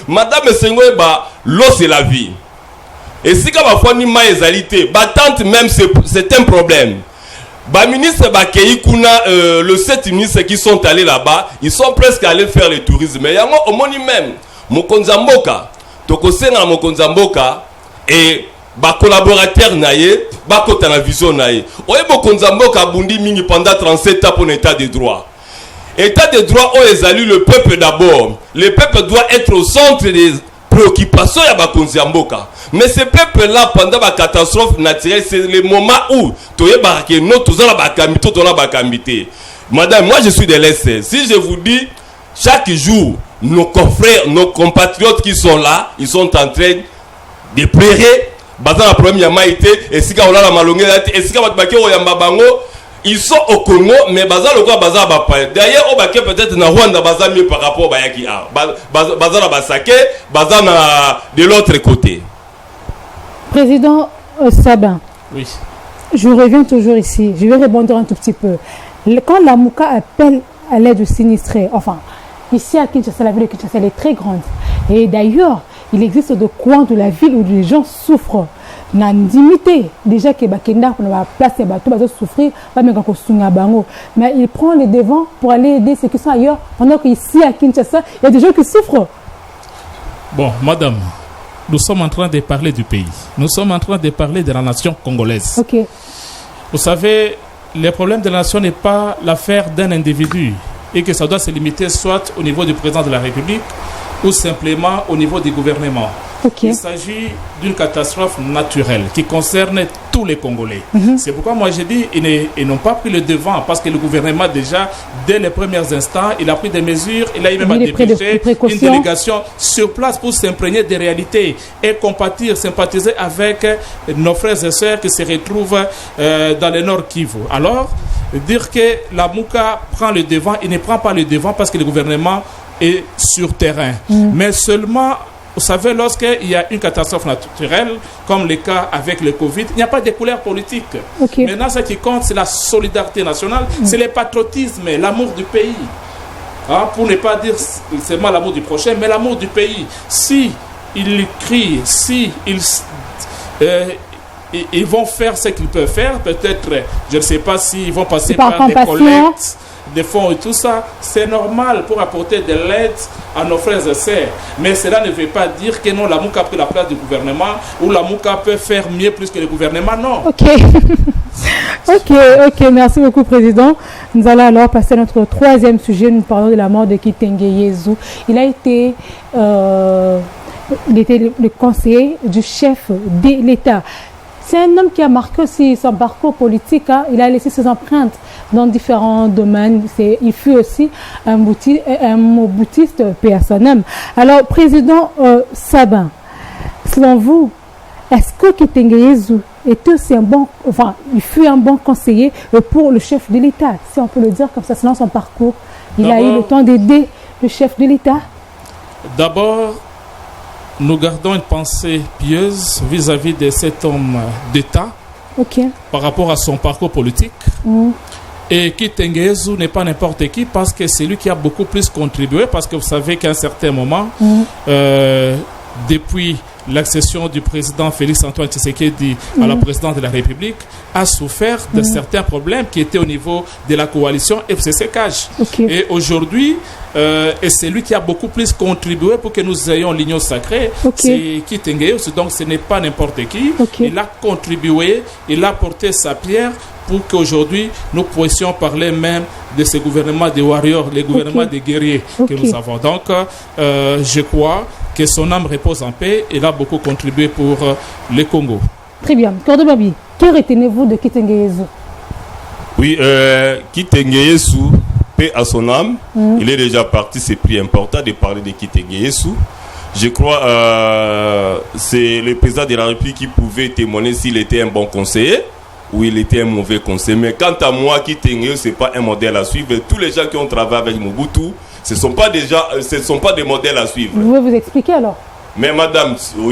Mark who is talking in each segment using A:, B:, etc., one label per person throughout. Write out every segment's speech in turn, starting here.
A: Madame Sengoeba, l'eau c'est la vie. Et si quand ma foi ni ma ezalité, battante même c'est un problème. Bah ministre Bakei Kuna, le 7 ministres qui sont allés là-bas, ils sont presque allés faire le tourisme. Mais il y a un moment même, Mokonzamboka, Tokosenga Mokonzamboka et ba collaborateur naie, ba kota na vision naie. Oye Mokonzamboka bundi mingi pendant 37 ans pour l'état de droit. État de droit où est élu le peuple d'abord. Le peuple doit être au centre des préoccupations de Bakonziamboka. Mais ce peuple-là, pendant la catastrophe naturelle, c'est le moment où Madame, moi je suis de l'Est. Si je vous dis, chaque jour, nos confrères, nos compatriotes qui sont là, ils sont en train de pleurer. La première maïté, et si on a la malongue, et si ils sont au Congo, mais bazar le quoi bazar bapa. D'ailleurs, au baké peut-être na Rwanda bazar mieux par rapport à Bayaki A. Bazar na Basake, bazar na de l'autre côté.
B: Président Sabin.
C: Oui.
B: Je reviens toujours ici. Je vais rebondir un tout petit peu. Quand la Mouka appelle à l'aide aux sinistrés, enfin, ici à Kinshasa, la ville de Kinshasa, elle est très grande. Et d'ailleurs, il existe des coins de la ville où les gens souffrent. N'indimité déjà que Bakenda pour la place et bateau va souffrir pas même quand on mais il prend les devants pour aller aider ceux qui sont ailleurs pendant qu'ici à Kinshasa il y a des gens qui souffrent.
C: Bon, madame, nous sommes en train de parler du pays. Nous sommes en train de parler de la nation congolaise.
B: Ok.
C: Vous savez, le problème de la nation n'est pas l'affaire d'un individu et que ça doit se limiter soit au niveau du président de la République ou simplement au niveau du gouvernement.
B: Okay.
C: Il s'agit d'une catastrophe naturelle qui concerne tous les Congolais. C'est pourquoi moi j'ai dit ils n'ont pas pris le devant parce que le gouvernement déjà, dès les premiers instants, il a pris des mesures, il a même dépêché une délégation sur place pour s'imprégner des réalités et compatir, sympathiser avec nos frères et sœurs qui se retrouvent dans le Nord Kivu. Alors, dire que la Mouka prend le devant, il ne prend pas le devant parce que le gouvernement est sur terrain. Mais seulement, vous savez, lorsqu'il y a une catastrophe naturelle, comme le cas avec le Covid, il n'y a pas de couleur politique.
B: Okay.
C: Maintenant, ce qui compte, c'est la solidarité nationale, c'est le patriotisme, l'amour du pays. Hein, pour ne pas dire seulement l'amour du prochain, mais l'amour du pays. Si ils crient, si ils vont faire ce qu'ils peuvent faire, peut-être, je ne sais pas s'ils vont passer par des collectes, des fonds et tout ça, c'est normal pour apporter de l'aide à nos frères et sœurs. Mais cela ne veut pas dire que non, la Mouka a pris la place du gouvernement ou la Mouka peut faire mieux plus que le gouvernement, non.
B: Ok. Ok, merci beaucoup, Président. Nous allons alors passer à notre troisième sujet. Nous parlons de la mort de Kitenge Yezu. Il était le conseiller du chef de l'État. C'est un homme qui a marqué aussi son parcours politique. Hein. Il a laissé ses empreintes dans différents domaines. Il fut aussi un boutiste personnel. Alors, Président Sabin, selon vous, est-ce que Kitenge Yezu était aussi il fut un bon conseiller pour le chef de l'État, si on peut le dire comme ça, selon son parcours? Il a eu le temps d'aider le chef de l'État? D'abord,
C: nous gardons une pensée pieuse vis-à-vis de cet homme d'État par rapport à son parcours politique. Et Kitenge Yezu n'est pas n'importe qui parce que c'est lui qui a beaucoup plus contribué, parce que vous savez qu'à un certain moment, depuis l'accession du président Félix Antoine Tshisekedi à la présidence de la République, a souffert de certains problèmes qui étaient au niveau de la coalition FCC-CAJ. Et aujourd'hui, et c'est lui qui a beaucoup plus contribué pour que nous ayons l'union sacrée. C'est Kitenge Yezu, donc ce n'est pas n'importe qui. Il a contribué, il a porté sa pierre pour qu'aujourd'hui nous puissions parler même de ce gouvernement des warriors, le gouvernement des guerriers que nous avons. Donc, je crois que son âme repose en paix. Il a beaucoup contribué pour le Congo.
B: Très bien. Cordo Babi, que retenez-vous de Kitenge Yezu?
A: Oui, Kitenge Yezu, paix à son âme. Il est déjà parti, c'est plus important de parler de Kitenge Yezu. Je crois c'est le président de la République qui pouvait témoigner s'il était un bon conseiller ou il était un mauvais conseiller. Mais quant à moi, Kitenge Yezu, ce n'est pas un modèle à suivre. Tous les gens qui ont travaillé avec Mobutu, ce ne sont pas des modèles à suivre.
B: Vous pouvez vous expliquer alors?
A: Mais madame, on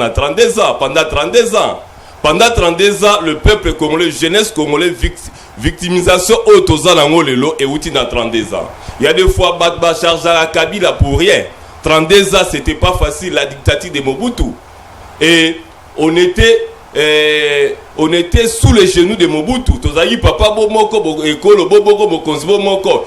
A: a 32 ans, pendant 32 ans. Pendant 32 ans, le peuple congolais, jeunesse congolais, victimisation autozalango lelo et outil dans 32 ans. Il y a des fois, Batba charge à la Kabila pour rien. 32 ans, c'était pas facile, la dictature de Mobutu. Et on était sous les genoux de Mobutu. Tozayi papa bomoko ekolo boboko bokonzi bomoko.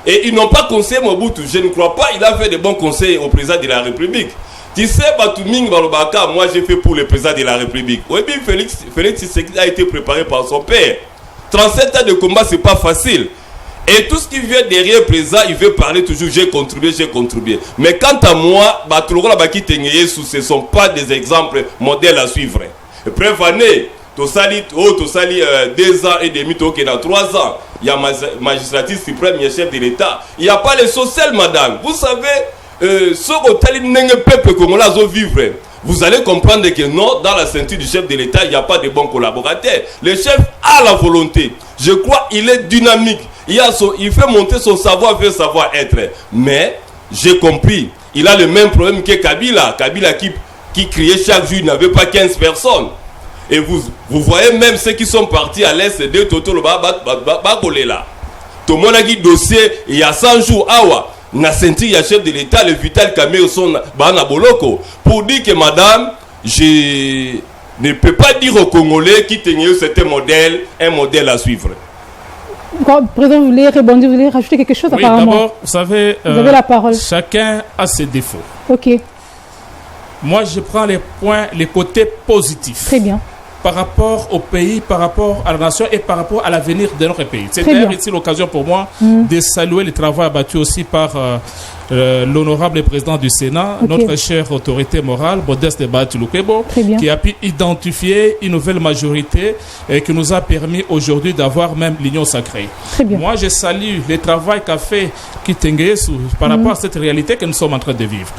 A: Et ils n'ont pas conseillé Mobutu. Je ne crois pas il a fait de bons conseils au président de la République. Tu sais, Batuming Balobaka, moi j'ai fait pour le président de la République. Oui, bien Félix Tshisekedi a été préparé par son père. 37 ans de combat, c'est pas facile. Et tout ce qui vient derrière le président, il veut parler toujours, j'ai contribué. Mais quant à moi, ce ne sont pas des exemples modèles à suivre. Et bref, année, Tosali 2 ans et demi, dans 3 ans, il y a magistrature suprême, il y a chef de l'État. Il n'y a pas les social, madame. Vous savez, ce peuple congolais a vivre. Vous allez comprendre que non, dans la ceinture du chef de l'État, il n'y a pas de bons collaborateurs. Le chef a la volonté. Je crois qu'il est dynamique. Il fait monter son savoir-faire, savoir-être. Mais, j'ai compris, il a le même problème que Kabila. Kabila qui criait chaque jour, il n'avait pas 15 personnes. Et vous voyez même ceux qui sont partis à l'Est de Totolo Bakolela. Tout le monde a dit dossier, il y a 100 jours, awa. Na senti ya chef de l'État, le Vital Kamerhe son bana boloko. Pour dire que madame, je ne peux pas dire aux Congolais qui tenaient c'était un modèle à suivre.
B: Président, vous voulez rebondir, vous voulez rajouter quelque chose?
C: Oui,
B: apparemment.
C: d'abord, vous savez,
B: vous avez la parole.
C: Chacun a ses défauts.
B: Ok.
C: Moi, je prends les côtés positifs.
B: Très bien.
C: Par rapport au pays, par rapport à la nation et par rapport à l'avenir de notre pays. C'est d'ailleurs ici l'occasion pour moi de saluer le travail abattu aussi par l'honorable président du Sénat, notre chère autorité morale, Modeste Bahati Lukwebo, qui a pu identifier une nouvelle majorité et qui nous a permis aujourd'hui d'avoir même l'union sacrée. Moi, je salue le travail qu'a fait Kitengesu par rapport à cette réalité que nous sommes en train de vivre.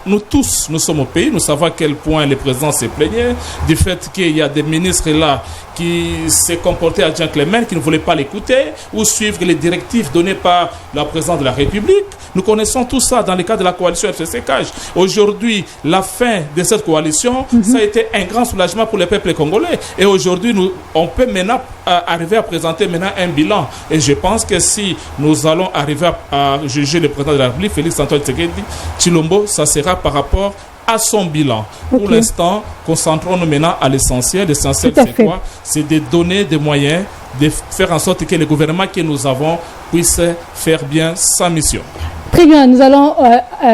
C: Nous tous, nous sommes au pays, nous savons à quel point le président se plaignait du fait qu'il y a des ministres là qui se comportaient à gentleman, qui ne voulaient pas l'écouter ou suivre les directives données par la présidente de la République. Nous connaissons tout ça dans le cadre de la coalition FCC-CAJ. Aujourd'hui, la fin de cette coalition, ça a été un grand soulagement pour le peuple congolais. Et aujourd'hui, on peut maintenant arriver à présenter maintenant un bilan. Et je pense que si nous allons arriver à juger le président de la République, Félix Antoine Tshisekedi Tshilombo, ça sera par rapport à son bilan. Pour l'instant, concentrons-nous maintenant à l'essentiel. L'essentiel, c'est quoi? C'est de donner des moyens, de faire en sorte que le gouvernement que nous avons puisse faire bien sa mission.
B: Très bien, nous allons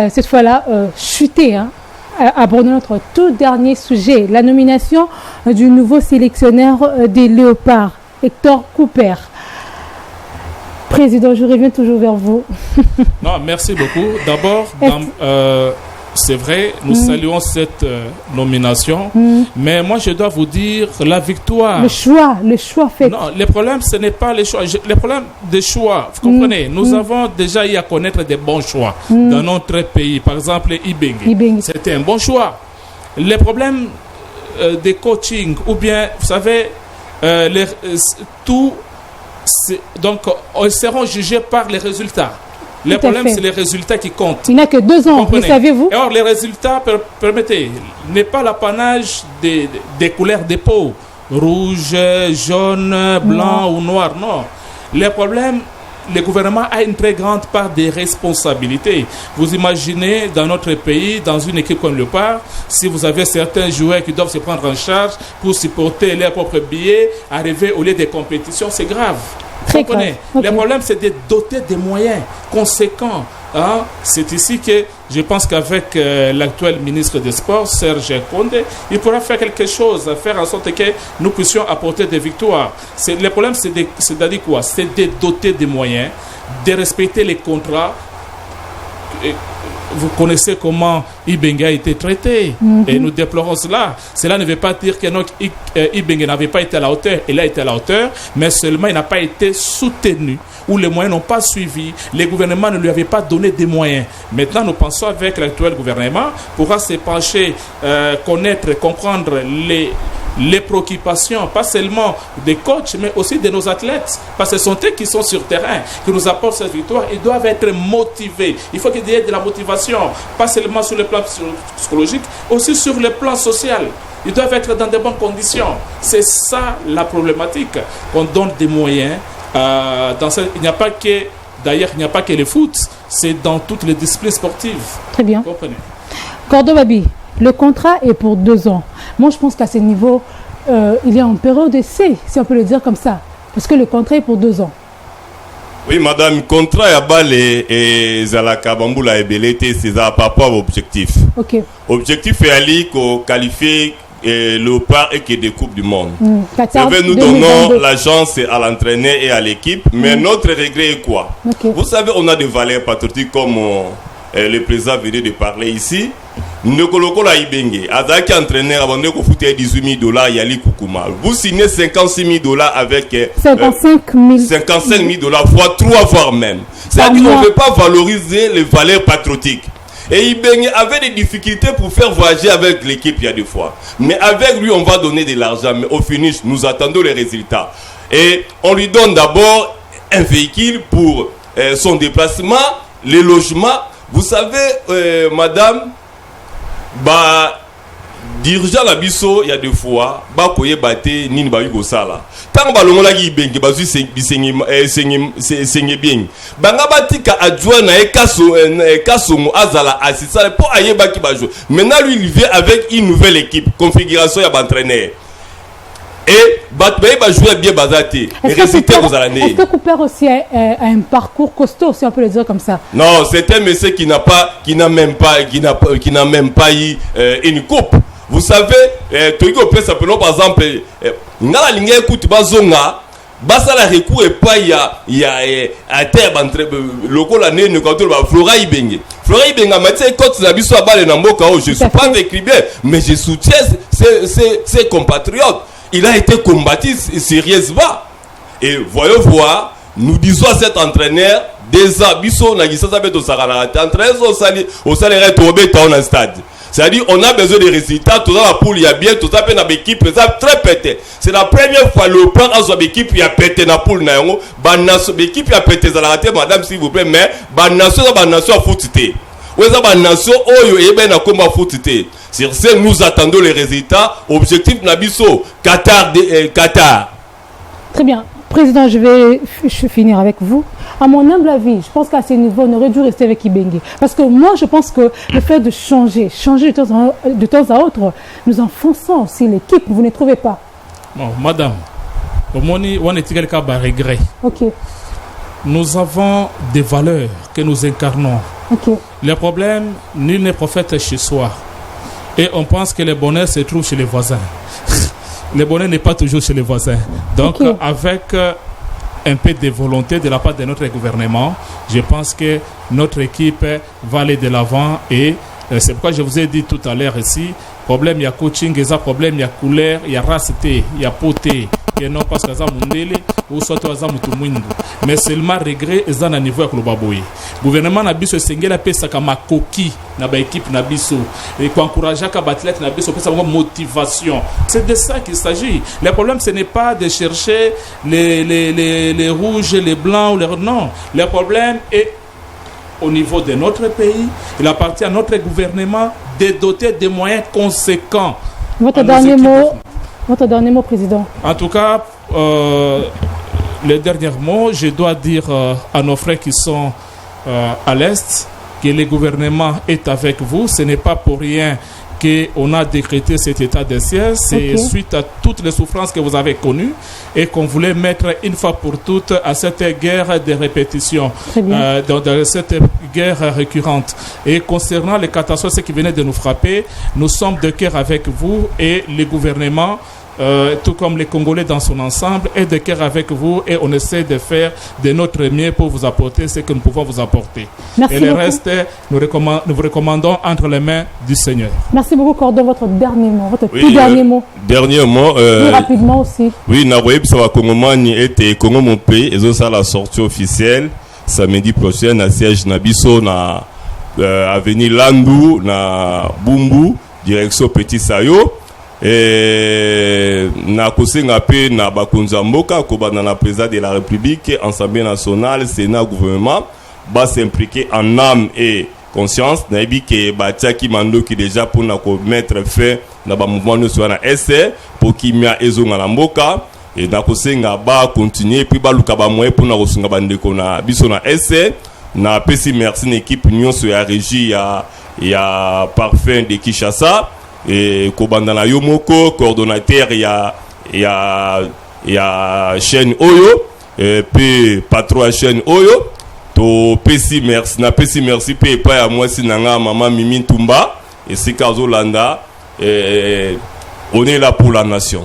B: cette fois-là chuter, aborder notre tout dernier sujet, la nomination du nouveau sélectionneur des Léopards, Hector Cooper. Président, je reviens toujours vers vous.
C: Non, merci beaucoup. D'abord, c'est vrai, nous saluons cette nomination, mais moi je dois vous dire la victoire.
B: Le choix fait.
C: Non, le problème ce n'est pas le choix. Le problème des choix, vous comprenez, nous avons déjà eu à connaître des bons choix dans notre pays. Par exemple, Ibenge. C'était un bon choix. Les problèmes des coaching, ou bien, vous savez, donc, ils seront jugés par les résultats. Le problème, c'est les résultats qui comptent.
B: Il n'a que 2 ans, le savez-vous?
C: Et or, les résultats, permettez, n'est pas l'apanage des couleurs de peau, rouge, jaune, blanc ou noir, non. Le problème, le gouvernement a une très grande part de responsabilités. Vous imaginez, dans notre pays, dans une équipe comme Léopard, si vous avez certains joueurs qui doivent se prendre en charge pour supporter leurs propres billets, arriver au lieu des compétitions, c'est grave.
B: Très grave.
C: Le problème, c'est de doter des moyens conséquents. C'est ici que je pense qu'avec l'actuel ministre des Sports, Serge Condé, il pourra faire quelque chose, faire en sorte que nous puissions apporter des victoires. Le problème, c'est de quoi? C'est de doter des moyens, de respecter les contrats. Vous connaissez comment Ibenge a été traité et nous déplorons cela. Cela ne veut pas dire que Ibenge n'avait pas été à la hauteur. Il a été à la hauteur, mais seulement il n'a pas été soutenu ou les moyens n'ont pas suivi. Les gouvernements ne lui avaient pas donné des moyens. Maintenant, nous pensons avec l'actuel gouvernement pourra se pencher, connaître, comprendre les préoccupations, pas seulement des coachs, mais aussi de nos athlètes. Parce que ce sont eux qui sont sur terrain, qui nous apportent cette victoire. Ils doivent être motivés. Il faut qu'il y ait de la motivation, pas seulement sur le plan psychologique, aussi sur le plan social. Ils doivent être dans de bonnes conditions. C'est ça la problématique. On donne des moyens. Il n'y a pas que, d'ailleurs, il n'y a pas que le foot, c'est dans toutes les disciplines sportives.
B: Très bien.
C: Vous comprenez?
B: Cordobabi, le contrat est pour 2 ans. Moi, je pense qu'à ce niveau, il y a une période d'essai, si on peut le dire comme ça. Parce que le contrat est pour 2 ans.
A: Oui, madame, contrat à Bale et Zalaka Bamboula et Belete, c'est ça par rapport à objectif.
B: Ok.
A: Objectif est aller qualifier le part et que des Coupes du Monde.
B: Qatar,
A: C'est vrai, nous
B: 2022.
A: donnons la chance à l'entraîneur et à l'équipe, mais notre regret est quoi?
B: Ok.
A: Vous savez, on a des valeurs patriotiques comme le président venait de parler ici. Nokolokola Ibenge, Azaki entraîneur, avant de foutre 18 000 $, Yali Koukouma. Vous signez 56 000 $ avec
B: 55
A: 000 $, fois 3 voire même. C'est-à-dire qu'on ne veut pas valoriser les valeurs patriotiques. Et Ibenge avait des difficultés pour faire voyager avec l'équipe il y a 2 fois. Mais avec lui, on va donner de l'argent. Mais au finish, nous attendons les résultats. Et on lui donne d'abord un véhicule pour son déplacement, les logements. Vous savez, madame, dirigeant la biso il y a 2 fois koye baté nini ba yugo sala tant ba longola ki bengi bazu sengi bien banga batika adjoint na kaso mo azala assistant pour ayeba ki ba jouer. Maintenant lui il vient avec une nouvelle équipe, configuration ya entraîneur et va jouer bien bazaté et résultat vous allez.
B: Est-ce que Cooper aussi a un parcours costaud, si on peut le dire comme ça?
A: Non, c'est un monsieur qui n'a même pas eu une coupe. Vous savez, par exemple, ngala linga écoute bazonga basala recours et pas il y a à terre entre lokola ne quand ba Flora Ibenge matie coach na biso abale na mboka oh, je suis pas écrivain mais je soutiens ses compatriotes. Il a été combattu sérieusement. Et voyons voir, nous disons à cet entraîneur, des abisso na gisa sabe to sakana entraîneur au salaire tomber dans un stade. C'est-à-dire on a besoin de résultats, tout dans la poule il y a bien, tout ça peut dans l'équipe, ça très pété. C'est la première fois le plan à son équipe il y a pété na poule na yango, ba nation équipe il y a pété za la raté madame s'il vous plaît mais ba nation footité. Ou ça ba nation oyo e ben na komba footité. Sur ce, nous attendons les résultats. Objectif Nabiso, Qatar.
B: Très bien. Président, je vais finir avec vous. À mon humble avis, je pense qu'à ce niveau, on aurait dû rester avec Ibenge. Parce que moi, je pense que le fait de changer de temps à autre, nous enfonçons aussi l'équipe. Vous ne trouvez pas?
C: Bon, madame, on est quelqu'un qui a regret.
B: Ok.
C: Nous avons des valeurs que nous incarnons.
B: Ok.
C: Le problème, nul n'est prophète chez soi. Et on pense que le bonheur se trouve chez les voisins. Le bonheur n'est pas toujours chez les voisins. Donc, avec un peu de volonté de la part de notre gouvernement, je pense que notre équipe va aller de l'avant. Et c'est pourquoi je vous ai dit tout à l'heure ici, problème, il y a coaching, il y a problème, il y a couleur, il y a racité, il y a poté. Et non parce que ça mundele ou soit ça mutumundu. Mais seulement regret est à niveau avec le baboui. Gouvernement na biso sengela pesa kama koki na ba équipe na biso et pour encourager ka athlète na biso pesa motivation. C'est de ça qu'il s'agit. Le problème ce n'est pas de chercher les rouges, les blancs ou les non. Le problème est au niveau de notre pays, il appartient à notre gouvernement de doter des moyens conséquents.
B: Votre dernier mot, Président.
C: En tout cas, le dernier mot, je dois dire à nos frères qui sont à l'Est que le gouvernement est avec vous. Ce n'est pas pour rien qu'on a décrété cet état de siège. C'est suite à toutes les souffrances que vous avez connues et qu'on voulait mettre une fois pour toutes à cette guerre de répétition, dans cette guerre récurrente. Et concernant les catastrophes qui venaient de nous frapper, nous sommes de cœur avec vous et le gouvernement, tout comme les Congolais dans son ensemble, est de cœur avec vous et on essaie de faire de notre mieux pour vous apporter ce que nous pouvons vous apporter.
B: Merci
C: et le
B: beaucoup.
C: reste, nous vous recommandons entre les mains du Seigneur.
B: Merci beaucoup, Cordon. Votre dernier mot, votre tout dernier mot.
A: Dernier mot.
B: Plus rapidement aussi.
A: Oui, Naboyeb Sawa Kongomani était Congo mon pays et ça la sortie officielle samedi prochain à siège Nabiso na avenue Landou na Bumbu direction Petit Sayo. na kosenga pe na bakonza mboka ko bana na président de la République, Assemblée nationale, Sénat, gouvernement ba s'impliquer en âme et conscience na yebi ke batiaki mandoki déjà pour na ko mettre fin na ba mouvement no so na essai pour kimia ezonga na mboka et na kosenga ba continuer puis ba luka ba moyen pour na kosunga bandeko na biso na essai na pesi merci na équipe nyonso ya régie ya parfum de Kinshasa et kobanda na yo moko coordonnateur ya chaîne Oyo et puis patron ya chaîne Oyo to pesi merci na pesi merci pe pa ya mwasi nanga maman Mimi Ntumba et Sikazo Landa on est là pour la nation.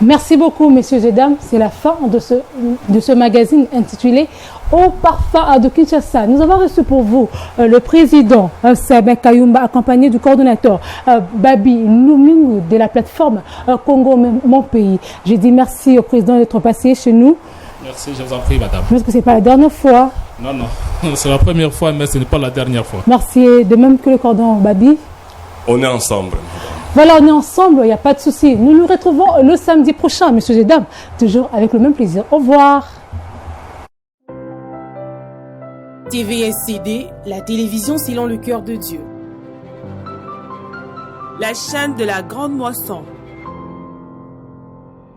B: Merci beaucoup, messieurs et dames. C'est la fin de ce magazine intitulé Au parfum de Kinshasa. Nous avons reçu pour vous le président Sabin Kayumba, accompagné du coordonnateur Babi Lumingu de la plateforme Congo Mon Pays. Je dis merci au président d'être passé chez nous.
C: Merci, je vous en prie, madame.
B: Je pense que ce n'est pas la dernière fois.
C: Non, c'est la première fois, mais ce n'est pas la dernière fois.
B: Merci, de même que le cordon Babi.
A: On est ensemble.
B: Voilà, on est ensemble, il n'y a pas de souci. Nous nous retrouvons le samedi prochain, messieurs et dames, toujours avec le même plaisir. Au revoir.
D: TVSCD, la télévision selon le cœur de Dieu. La chaîne de la grande moisson.